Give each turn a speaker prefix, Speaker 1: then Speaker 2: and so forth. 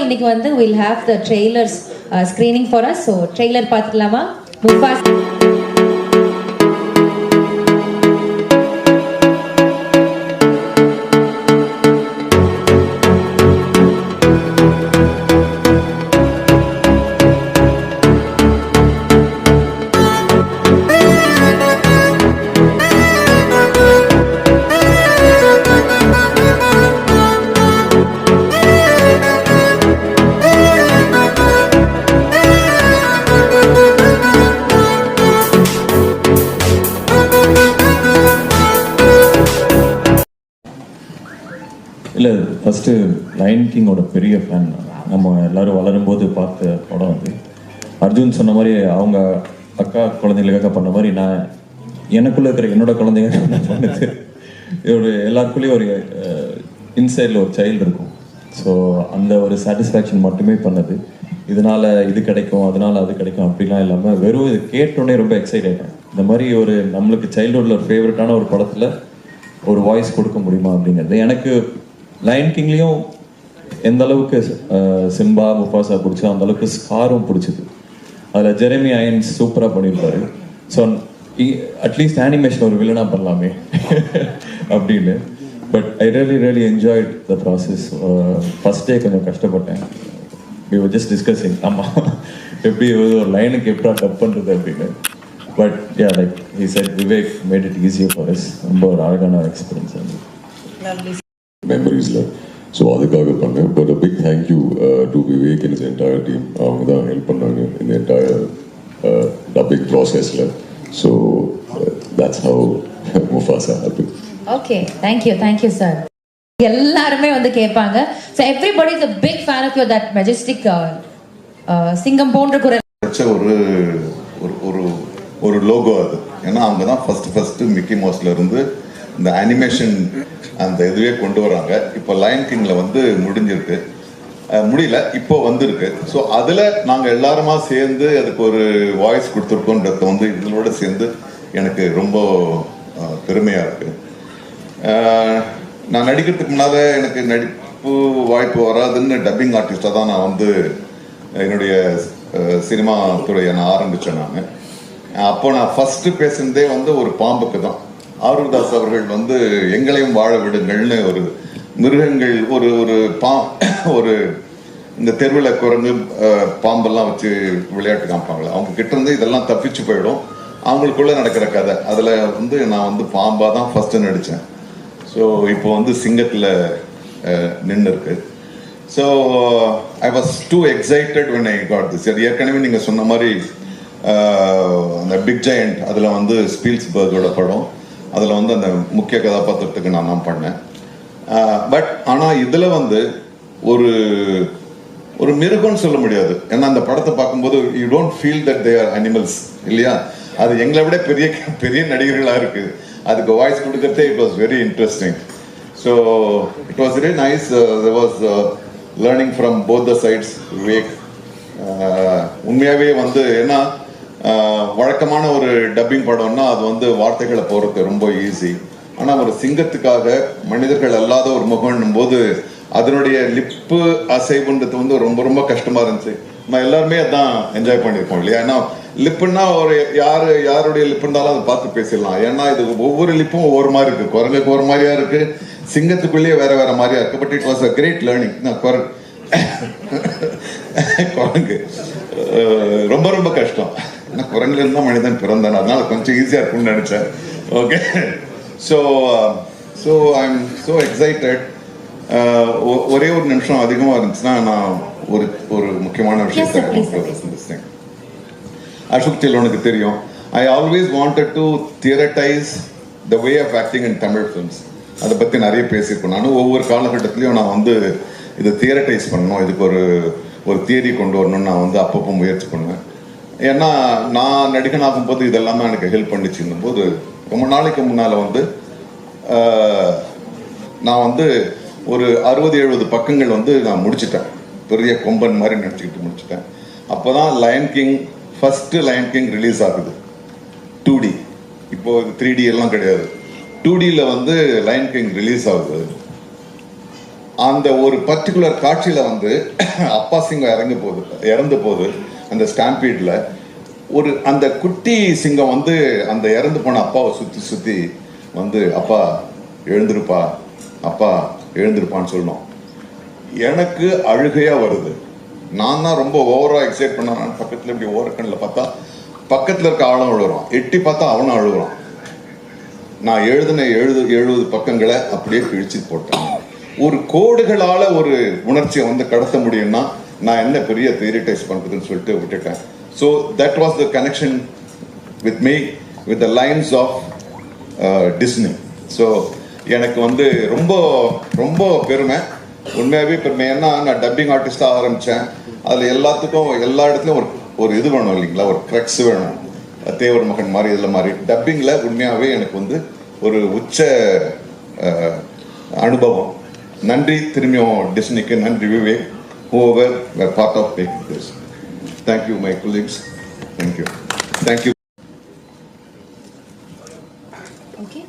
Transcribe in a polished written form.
Speaker 1: இன்னைக்கு வந்து we'll have the trailers screening for us. So trailer பார்த்துக்கலாமா? முஃபாசா
Speaker 2: இல்லை ஃபஸ்ட்டு லயன் கிங்கோட பெரிய ஃபேன். நம்ம எல்லோரும் வளரும்போது பார்த்த படம் அது. அர்ஜுன் சொன்ன மாதிரி அவங்க அக்கா குழந்தைங்களுக்காக பண்ண மாதிரி நான் எனக்குள்ளே இருக்கிற என்னோட குழந்தைங்க பண்ணது. ஒரு எல்லாருக்குள்ளேயும் ஒரு இன்சைடில் ஒரு சைல்டு இருக்கும். ஸோ அந்த ஒரு சாட்டிஸ்ஃபேக்ஷன் மட்டுமே பண்ணது. இதனால் இது கிடைக்கும், அதனால் அது கிடைக்கும் அப்படிலாம் இல்லாமல் வெறும் இது கேட்டோடனே ரொம்ப எக்ஸைட் ஆகிட்டேன். இந்த மாதிரி ஒரு நம்மளுக்கு சைல்டுஹுட்டில் ஒரு ஃபேவரட்டான ஒரு படத்தில் ஒரு வாய்ஸ் கொடுக்க முடியுமா அப்படிங்கிறது. எனக்கு லயன் கிங்லேயும் எந்த அளவுக்கு சிம்பா முஃபாசா பிடிச்சோ அந்த அளவுக்கு ஸ்காரும் பிடிச்சிது. அதில் ஜெரமி ஐயன்ஸ் சூப்பராக பண்ணியிருப்பாரு. ஸோ அட்லீஸ்ட் அனிமேஷன் ஒரு வில்லனாக பண்ணலாமே அப்படின்னு. But I really enjoyed the process. First day கொஞ்சம் கஷ்டப்பட்டேன். we were just discussing ஆமாம் எப்படி ஒரு லைனுக்கு எப்படா டப் பண்ணுறது அப்படின்னு. But yeah like he said Vivek made it easier for us. ரொம்ப ஒரு அழகான எக்ஸ்பீரியன்ஸ் அது.
Speaker 3: மெமரிஸில் ஸோ அதுக்காக பண்ணேன். But a big thank you to Vivek and is entire team. அவங்க தான் ஹெல்ப் பண்ணாங்க இந்த என்டையர் டப்பிங் ப்ராசஸில். So that's how Mufasa happen.
Speaker 1: Okay, thank you sir. எல்லாருமே வந்து கேட்பாங்க. So everybody is a big fan of you, that majestic சிங்கம் போன்ற குரல்
Speaker 4: ஒரு லோகோ அது. ஏன்னா அவங்க தான் ஃபர்ஸ்ட் மிக்கி மவுஸ்ல இருந்து இந்த அனிமேஷன் அந்த இதுவே கொண்டு வராங்க. இப்போ லயன் கிங்ல வந்து முடியல, இப்போ வந்திருக்கு. ஸோ அதில் நாங்கள் எல்லாருமா சேர்ந்து அதுக்கு ஒரு வாய்ஸ் கொடுத்துருக்கோன்றத வந்து இதோட சேர்ந்து எனக்கு ரொம்ப பெருமையாக இருக்கு. நான் நடிக்கிறதுக்கு முன்னால் எனக்கு நடிப்பு வாய்ப்பு வராதுன்னு டப்பிங் ஆர்டிஸ்டாக தான் நான் வந்து என்னுடைய சினிமா துறையை நான் ஆரம்பித்தேன். அப்போ நான் ஃபஸ்ட்டு பேசுனதே வந்து ஒரு பாம்புக்கு தான். ஆரூர்தாஸ் அவர்கள் வந்து எங்களையும் வாழ விடுங்கள்னு ஒரு மிருகங்கள் ஒரு இந்த தெருவில் குரங்கு பாம்பெல்லாம் வச்சு விளையாட்டு காமிப்பாங்களே, அவங்க கிட்ட இருந்து இதெல்லாம் தப்பிச்சு போயிடும். அவங்களுக்குள்ள நடக்கிற கதை அதில் வந்து நான் வந்து பாம்பாக தான் ஃபஸ்ட்டு நடித்தேன். ஸோ இப்போ வந்து சிங்கத்தில் நின்று இருக்கு. So I was two excited when I got this. ஏற்கனவே நீங்கள் சொன்ன மாதிரி அந்த பிக் ஜெயண்ட் அதில் வந்து ஸ்பீல்ஸ்பர்கோட படம், அதில் வந்து அந்த முக்கிய கதாபாத்திரத்துக்கு நான் தான் பண்ணேன். பட் ஆனால் இதில் வந்து ஒரு மிருகம்னு சொல்ல முடியாது. ஏன்னா அந்த படத்தை பார்க்கும்போது you don't feel that they are animals இல்லையா. அது எங்களை விட பெரிய நடிகர்களாக இருக்குது. அதுக்கு வாய்ஸ் கொடுக்கறதே it was very interesting. So it was very nice. There was learning from both the sides. Vivek உண்மையாகவே வந்து ஏன்னா வழக்கமான ஒரு டப்பிங் படம்னா அது வந்து வார்த்தைகளை போகிறது ரொம்ப ஈஸி. ஆனால் ஒரு சிங்கத்துக்காக மனிதர்கள் அல்லாத ஒரு முகம்னும் போது அதனுடைய லிப்பு அசைவுன்றது வந்து ரொம்ப ரொம்ப கஷ்டமா இருந்துச்சு. நம்ம எல்லாருமே அதான் என்ஜாய் பண்ணியிருக்கோம் இல்லையா. ஏன்னா லிப்புன்னா ஒரு யாருடைய லிப்பு இருந்தாலும் அதை பார்த்து பேசிடலாம். ஏன்னா இது ஒவ்வொரு லிப்பும் ஒவ்வொரு மாதிரி இருக்கு. குரங்குக்கு ஒரு மாதிரியா இருக்கு, சிங்கத்துக்குள்ளேயே வேற மாதிரியா இருக்கு. But it was a great learning. குரங்கு ரொம்ப ரொம்ப கஷ்டம். ஏன்னா குரங்குல இருந்தா மனிதன் பிறந்தான், அதனால கொஞ்சம் ஈஸியா இருக்கும்னு நினைச்சேன். Okay, so I am so excited. ஒரே ஒரு நிமிஷம் அதிகமாக இருந்துச்சுன்னா நான் ஒரு முக்கியமான விஷயத்தை அசோக் செல்வனுக்கு தெரியும். I always wanted to theorize the way of acting in Tamil films. அதை பற்றி நிறைய பேசியிருக்கேன். நானும் ஒவ்வொரு காலகட்டத்திலையும் நான் வந்து இதை தியரட்டைஸ் பண்ணணும், இதுக்கு ஒரு தியரி கொண்டு வரணும்னு நான் வந்து அப்பப்போ முயற்சி பண்ணுவேன். ஏன்னா நான் நடிகன் ஆகும்போது இதெல்லாமே எனக்கு ஹெல்ப் பண்ணிச்சுன்னும் போது ரொம்ப நாளைக்கு முன்னால் வந்து நான் வந்து ஒரு 60-70 பக்கங்கள் வந்து நான் முடிச்சுட்டேன். பெரிய கொம்பன் மாதிரி நினச்சிக்கிட்டு முடிச்சுட்டேன். அப்போ தான் lion king first lion king release ஆகுது 2D. இப்போ 3D எல்லாம் கிடையாது. 2Dயில் வந்து லயன் கிங் ரிலீஸ் ஆகுது. அந்த ஒரு பர்டிகுலர் காட்சியில வந்து அப்பா சிங்கம் இறந்து போகுது அந்த ஸ்டாம்பீட்ல. ஒரு அந்த குட்டி சிங்கம் வந்து அந்த இறந்து போன அப்பாவை சுத்தி சுத்தி வந்து அப்பா எழுந்திருப்பா, அப்பா எழுந்திருப்பான்னு சொல்லணும். எனக்கு அழுகையா வருது. நான் தான் ரொம்ப ஓவரா எக்ஸைட் பண்ண, பக்கத்துல இப்படி ஓரக்கண்ணில் பார்த்தா பக்கத்துல இருக்க ஆளும் அழுகுறான், எட்டி பார்த்தா அவனும் அழுகுறான். நான் எழுதின 70 பக்கங்களை அப்படியே கிழிச்சு போட்டேன். ஒரு கோடுகளால ஒரு உணர்ச்சியை வந்து கடத்த முடியும்னா நான் என்ன பெரிய தியரிட்டைஸ் பண்றதுன்னு சொல்லிட்டு விட்டுட்டேன். So that was the connection with me with the lines of Disney. So எனக்கு வந்து ரொம்ப ரொம்ப பெருமை, உண்மையாகவே பெருமை. ஏன்னா நான் டப்பிங் ஆர்டிஸ்டாக ஆரம்பித்தேன். அதில் எல்லாத்துக்கும் எல்லா இடத்துலையும் ஒரு இது வேணும் இல்லைங்களா, ஒரு க்ரக்ஸ் வேணும். தேவர் மகன் மாதிரி இதில் மாதிரி டப்பிங்கில் உண்மையாகவே எனக்கு வந்து ஒரு உச்ச அனுபவம். நன்றி திரும்பியும் டிஸ்னிக்கு, நன்றி Vivek, whoever were part of making this. Thank you my colleagues. Thank you. Thank you.
Speaker 1: Okay.